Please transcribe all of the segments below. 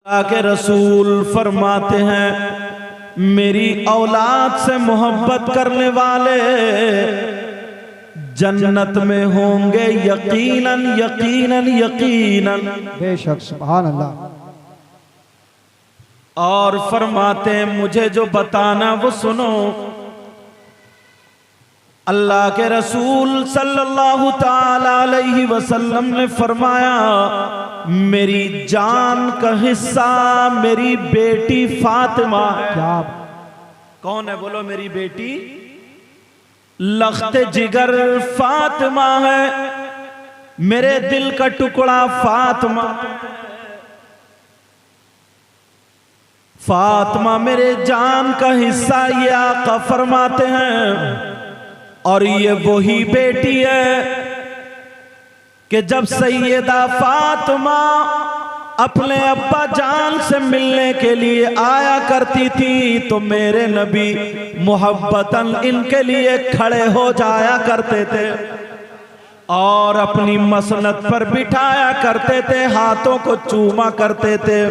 अल्लाह के रसूल फरमाते हैं, मेरी औलाद से मोहब्बत करने वाले जन्नत में होंगे यकीनन यकीनन यकीनन। बेशक, सुभान अल्लाह। और फरमाते हैं, मुझे जो बताना वो सुनो। अल्लाह के रसूल सल्लल्लाहु ताला अलैहि वसल्लम ने फरमाया, मेरी जान का हिस्सा मेरी बेटी फातिमा है। क्या? कौन है बोलो? मेरी बेटी लख्ते जिगर फातिमा है, मेरे दिल का टुकड़ा फातिमा। फातिमा मेरे जान का हिस्सा, ये आका फरमाते हैं। और ये वही बेटी है कि जब सैयदा फातिमा अपने अब्बा जान से मिलने के लिए आया करती थी तो मेरे नबी मोहब्बतन इनके लिए खड़े हो जाया करते थे और अपनी मसनद पर बिठाया करते थे, हाथों को चूमा करते थे।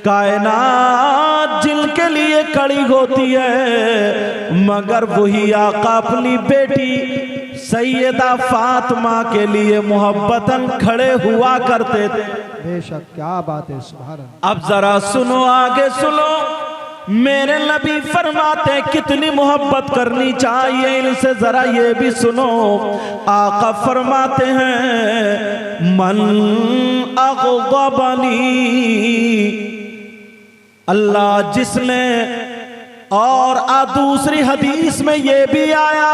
कायनात जिनके लिए खड़ी होती है, मगर वही आका अपनी बेटी सैयदा फातिमा के लिए मोहब्बतन खड़े हुआ करते थे। बेशक, क्या बात है, सुभान अल्लाह। अब जरा सुनो, आगे सुनो। मेरे नबी फरमाते कितनी मोहब्बत करनी चाहिए इनसे, जरा ये भी सुनो। आका फरमाते हैं, मन अग़ज़बनी, अल्लाह जिसने, और दूसरी हदीस में ये भी आया,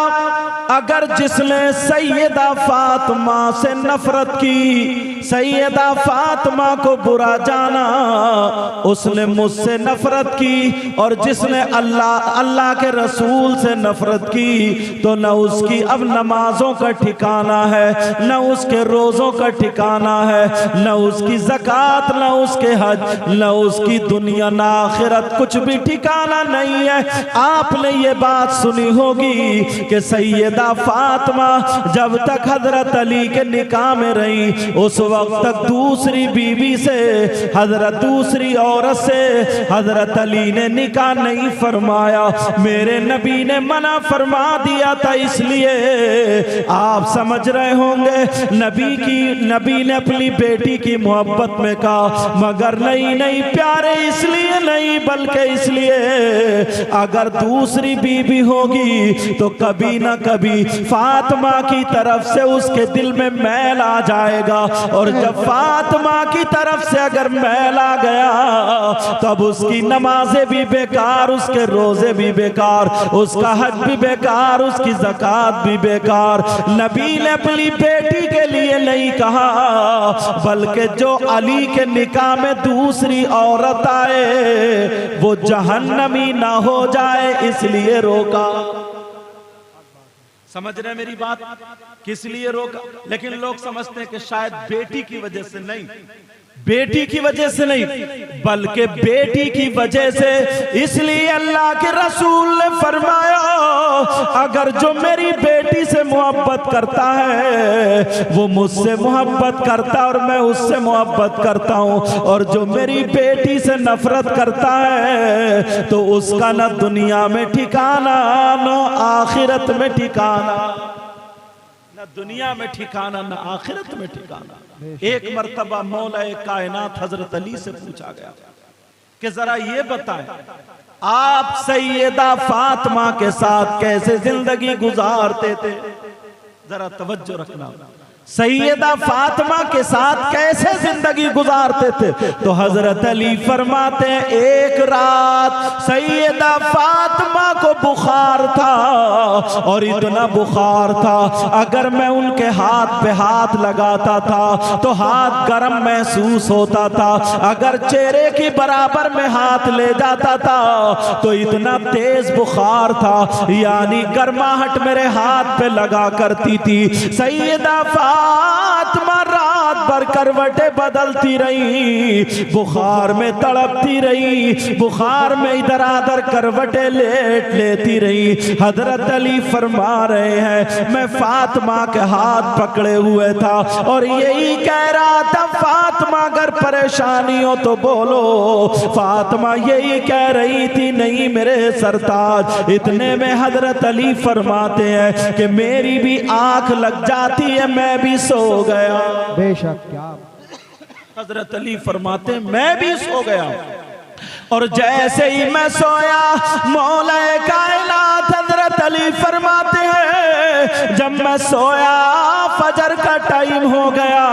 अगर जिसने सैयदा फातिमा से नफरत की, सैयदा फातिमा को बुरा जाना, उसने मुझसे नफरत की। और जिसने अल्लाह के रसूल से नफरत की तो न उसकी अब नमाजों का ठिकाना है, न उसके रोज़ों का ठिकाना है, न उसकी ज़कात, न उसके हज, न उसकी दुनिया न आखिरत, कुछ भी ठिकाना नहीं है। आपने ये बात सुनी होगी कि सैयदा फातिमा जब तक हजरत अली के निकाह में रही, उस वक्त तक दूसरी बीवी से, हजरत दूसरी औरत से हजरत अली ने निकाह नहीं फरमाया। मेरे नबी ने मना फरमा दिया था, इसलिए आप समझ रहे होंगे नबी ने अपनी बेटी की मोहब्बत में कहा, मगर नहीं प्यारे, इसलिए नहीं बल्कि इसलिए अगर दूसरी बीबी होगी तो कभी ना कभी फातिमा की तरफ से उसके दिल में मैल आ जाएगा। और जब फातिमा की तरफ से अगर मैल आ गया तब उसकी नमाजें भी बेकार, उसके रोजे भी बेकार, उसका हज भी बेकार, उसकी ज़कात भी बेकार। नबी ने अपनी बेटी के लिए नहीं कहा, बल्कि जो अली के निकाह में दूसरी औरत आए वो जहन्नमी ना हो जाए इसलिए रोका। समझ रहे मेरी बात? किस लिए रोका? लेकिन लोग समझते हैं कि शायद बेटी की वजह से नहीं, बेटी की वजह से नहीं, बल्कि बेटी की वजह से। इसलिए अल्लाह के रसूल ने फरमाया, अगर जो मेरी बेटी से मोहब्बत करता है वो मुझसे मोहब्बत करता और मैं उससे मोहब्बत करता हूँ, और जो मेरी बेटी से नफरत करता है तो उसका न दुनिया में ठिकाना न आखिरत में ठिकाना, न दुनिया में ठिकाना न आखिरत में ठिकाना। एक मर्तबा मौलाए कायनात हजरत अली से पूछा गया कि जरा ये बताएं, आप सैयदा फातिमा के साथ कैसे जिंदगी गुजारते थे? जरा तवज्जो रखना, सैयदा फातिमा के साथ कैसे जिंदगी गुजारते थे? तो हजरत अली फरमाते हैं, एक रात सैयदा फातिमा को बुखार था, और इतना बुखार था अगर मैं उनके हाथ पे हाथ लगाता था तो हाथ गर्म महसूस होता था, अगर चेहरे की बराबर में हाथ ले जाता था तो इतना तेज बुखार था, यानी गर्माहट मेरे हाथ पे लगा करती थी। सैयदा फातिमा रात भर करवटें बदलती रही, बुखार में तड़पती रही, बुखार में इधर आधर करवटें लेती रही। हजरत अली फरमा रहे हैं मैं फातिमा के हाथ पकड़े हुए था और यही कह रहा था फातिमा अगर परेशानी हो तो बोलो। फातिमा यही कह रही थी नहीं मेरे सरताज। इतने में हजरत अली फरमाते हैं कि मेरी भी आंख लग जाती है, मैं भी सो गया। बेशक क्या हजरत अली फरमाते मैं भी सो गया और जैसे ही मैं सोया मौला कायनात हजरत अली फरमाते हैं जब मैं सोया फजर का टाइम हो गया।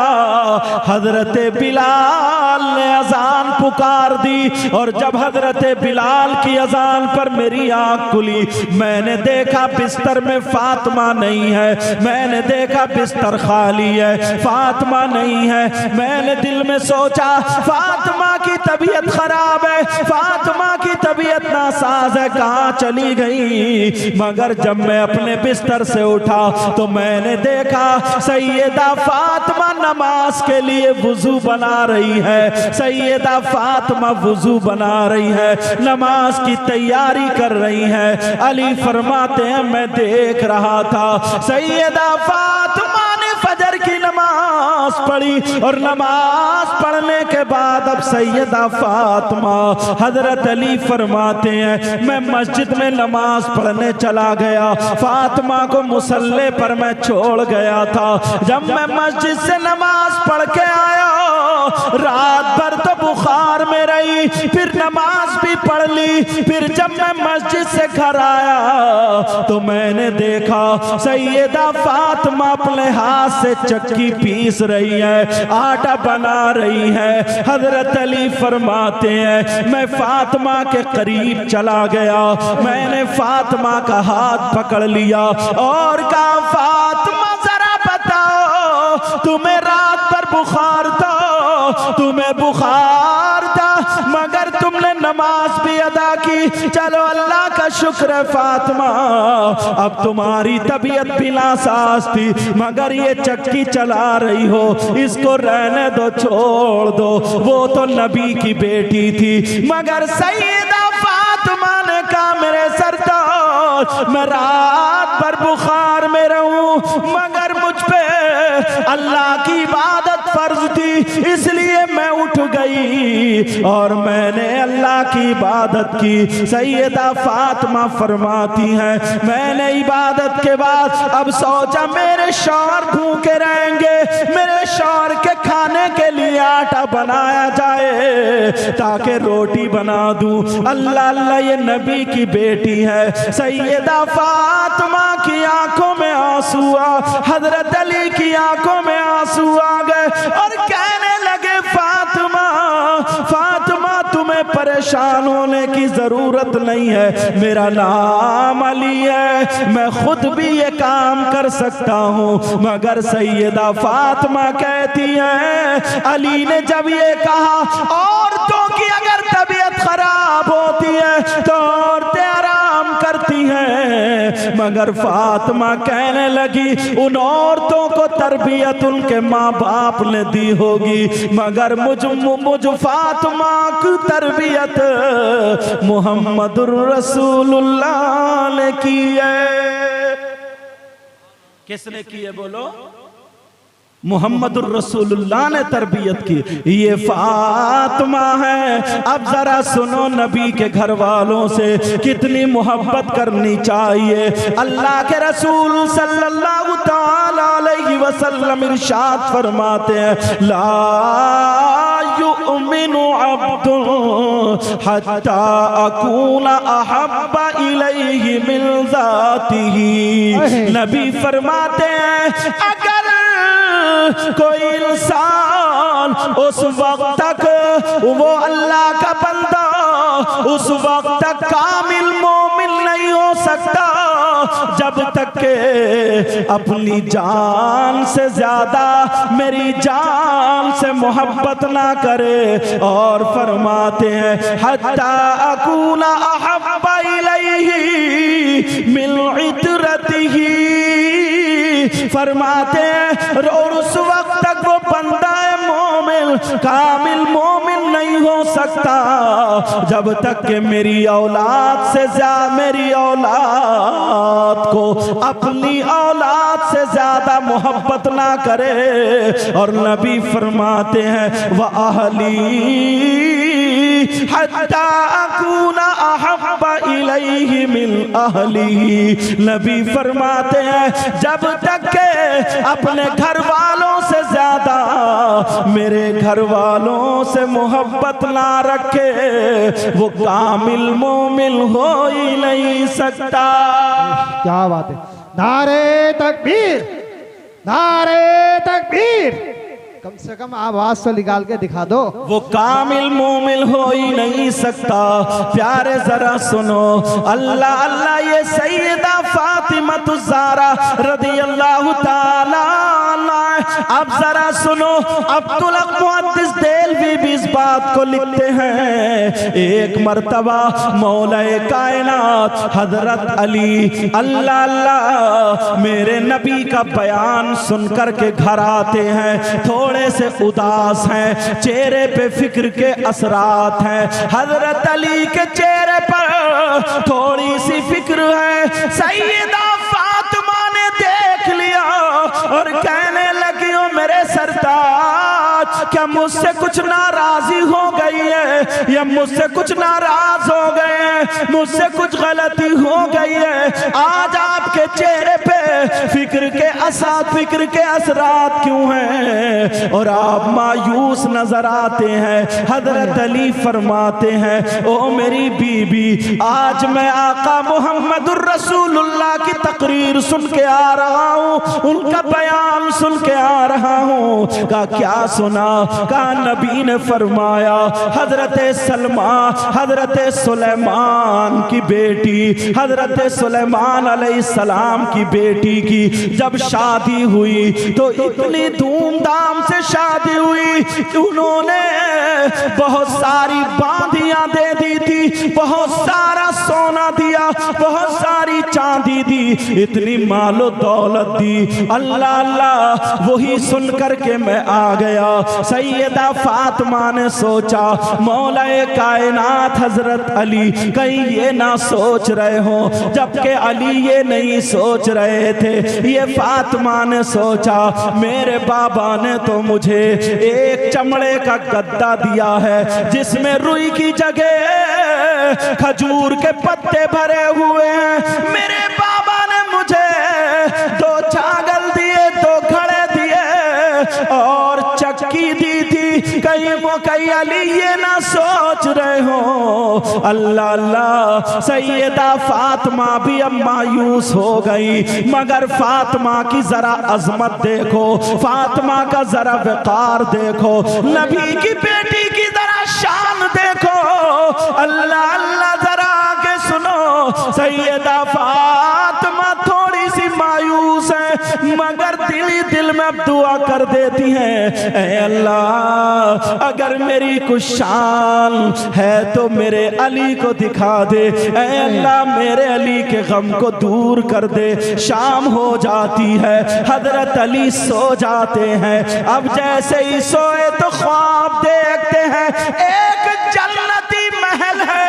हजरत बिलाल ने अजान पुकार दी और जब हजरत बिलाल की अजान पर मेरी आंख खुली, मैंने देखा बिस्तर में फातिमा नहीं है, मैंने देखा बिस्तर खाली है, फातिमा नहीं है। मैंने दिल में सोचा फातिमा की तबीयत खराब है, फातिमा की तबीयत नासाज है, कहाँ चली गई। मगर जब मैं अपने बिस्तर से उठा तो मैंने देखा सैयदा फातिमा नमाज के लिए वुजू बना रही है, सैयदा फातिमा वुजू बना रही है, नमाज की तैयारी कर रही है। अली फरमाते हैं मैं देख रहा था सैयदा फातिमा ने फजर की नमाज पढ़ी और नमाज पढ़ने के बाद अब सैयदा फातिमा हजरत अली फरमाते हैं मैं मस्जिद में नमाज पढ़ने चला गया, फातिमा को मुसल्ले पर मैं छोड़ गया था। जब मैं मस्जिद से नमाज पढ़ के आया रात भर तो बुखार में रही, फिर नमाज भी पढ़ ली, फिर जब मैं मस्जिद से घर आया तो मैंने देखा सैयदा फातिमा अपने हाथ से चक्की पीस रही है, आटा बना रही है। हजरत अली फरमाते हैं मैं फातिमा के करीब चला गया, मैंने फातिमा का हाथ पकड़ लिया और कहा फातिमा जरा बताओ तुम्हें रात भर बुखार था, तुम्हें बुखार था मगर तुमने नमाज भी अदा की, चलो अल्लाह का शुक्र है फातिमा अब तुम्हारी तबीयत भी नासाज थी मगर ये चक्की चला रही हो, इसको रहने दो छोड़ दो, वो तो नबी की बेटी थी। मगर सैयदा फातिमा ने कहा मेरे सरताज मैं रात भर बुखार में रहूं मगर मुझ पे अल्लाह की इबादत फर्ज थी इसलिए मैं उठ गई और मैंने अल्लाह की इबादत की। सैयदा फातिमा फरमाती हैं मैंने इबादत के बाद अब सोचा मेरे शौहर भूखे रहेंगे, मेरे शौहर के खाने के लिए आटा बनाया जाए ताकि रोटी बना दूं। अल्लाह अल्लाह ये नबी की बेटी है। सैयदा फातिमा की आंखों में आंसू आ, हजरत अली की आंखों में आंसू आ गए और कहने लगे फातिमा फातिमा तुम्हें परेशान होने की जरूरत नहीं है, मेरा नाम अली है, मैं खुद भी ये काम कर सकता हूँ। मगर सैयदा फातिमा कहती है अली ने जब ये कहा औरतों की अगर तबीयत खराब होती है तो औरतें आराम करती हैं, मगर फातिमा कहने लगी उन औरतों को तरबियत उनके माँ बाप ने दी होगी मगर मुझ फातिमा की तरबियत मुहम्मदुर रसूलुल्लाह ने की है। किसने की है बोलो? मुहम्मदुर रसूलुल्लाह ने तरबियत की। ये फातिमा है। अब जरा सुनो नबी के घर वालों से कितनी मोहब्बत करनी चाहिए। अल्लाह के रसूल सल्लल्लाहु तआला अलैहि वसल्लम इरशाद फरमाते हैं ला युमिनु अब्दुन हत्ता अकूना अहब्बा इलैहि मिन ज़ातिही। नबी फरमाते हैं अगर कोई इंसान उस वक्त तक वो अल्लाह का बंदा उस वक्त तक कामिल मोमिन नहीं हो सकता जब तक के अपनी जान से ज्यादा मेरी जान से मोहब्बत ना करे। और फरमाते हैं हत्ता अकूना अहब्बा इलैहि मिन इतरतिही। फरमाते हैं और उस वक्त तक वो बंदा कामिल मोमिन नहीं हो सकता जब तक कि मेरी औलाद से ज्यादा, मेरी औलाद को अपनी औलाद से ज्यादा मोहब्बत ना करे। और नबी फरमाते हैं व अहली हत्ता अकूना अहब्बा इलैहि मिन अहलिही। नबी फरमाते हैं जब तक के अपने घर वालों से ज्यादा मेरे घर वालों से मोहब्बत ना रखे वो कामिल मोमिन हो ही नहीं सकता। क्या बात है। नारे तकबीर, नारे तकबीर। कम से कम आवाज तो निकाल के दिखा दो। वो कामिल मोमिन हो ही नहीं सकता। प्यारे जरा सुनो, अल्लाह अल्लाह ये सैयदा फातिमा ज़हरा रज़ी अल्लाह ताला अन्हा। अब जरा सुनो, अब्दुल हक मुहद्दिस देलवी भी इस बात को लिखते हैं। एक मर्तबा मौलाए कायनात हजरत अली अल्लाह अल्लाह मेरे नबी का बयान सुनकर के घर आते हैं। थोड़े से उदास हैं, चेहरे पे फिक्र के असरात हैं। हजरत अली के चेहरे पर थोड़ी सी फिक्र है। सैयदा फातिमा ने देख लिया और कहने लगी ओ मेरे सरताज, क्या मुझसे कुछ नाराजी हो गई है या मुझसे कुछ नाराज हो गए हैं, मुझसे कुछ गलती हो गई है? आज आपके चेहरे पे फिक्र के असरात क्यों हैं और आप मायूस नजर आते हैं? हजरत अली फरमाते हैं ओ मेरी बीबी, आज मैं आका मोहम्मदुर रसूलुल्लाह की तकरीर सुन के आ रहा हूँ, उनका बयान सुन के आ रहा हूँ। का क्या सुना? का नबी ने फरमाया हजरत सलमा, हजरत सुलेमान की बेटी, हजरत सुलेमान अलैहिस्सलाम की बेटी की जब शादी हुई तो इतनी धूमधाम से शादी हुई कि उन्होंने बहुत सारी बांधियां दे दी थी, बहुत सारा सोना दिया, बहुत सारी चांदी दी, इतनी मालो दौलत दी। अल्लाह अल्लाह वही सुन करके मैं आ गया। सैयदा फातिमा ने सोचा मौलाए कायनात हजरत अली कहीं ये ना सोच रहे हो, जबकि अली ये नहीं सोच रहे थे। ये फातिमा ने सोचा मेरे बाबा ने तो मुझे एक चमड़े का गद्दा दिया है जिसमें रुई की जगह खजूर के पत्ते भरे हुए हैं। मेरे बाबा ने मुझे 2 छागल दिए, 2 घड़े दिए और चक्की दी थी। कहीं अली ये ना सोच रहे हो। अल्लाह अल्लाह सैयदा फातिमा भी अब मायूस हो गई, मगर फातिमा की जरा अजमत देखो, फातिमा का जरा वकार देखो, नबी की बेटी की जरा शान देखो। अल्लाह अल्लाह जरा आगे सुनो, सैयदा फातिमा थोड़ी सी मायूस है मगर दिल ही दिल में अब दुआ कर देती हैं ऐ अल्लाह अगर मेरी कुछ शान है तो मेरे अली को दिखा दे, ऐ अल्लाह मेरे अली के गम को दूर कर दे। शाम हो जाती है, हजरत अली सो जाते हैं। अब जैसे ही सोए तो ख्वाब देखते हैं एक जन्नती महल है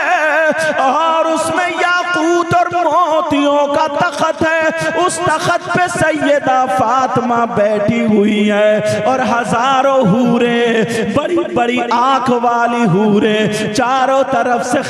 और उसमें याकूत और मोतियों का तख्त है। उस तख्त पे सैयदा फातिमा बैठी हुई है और हजारों हूरे, बड़ी बड़ी आंख वाली हूरे चारों तरफ से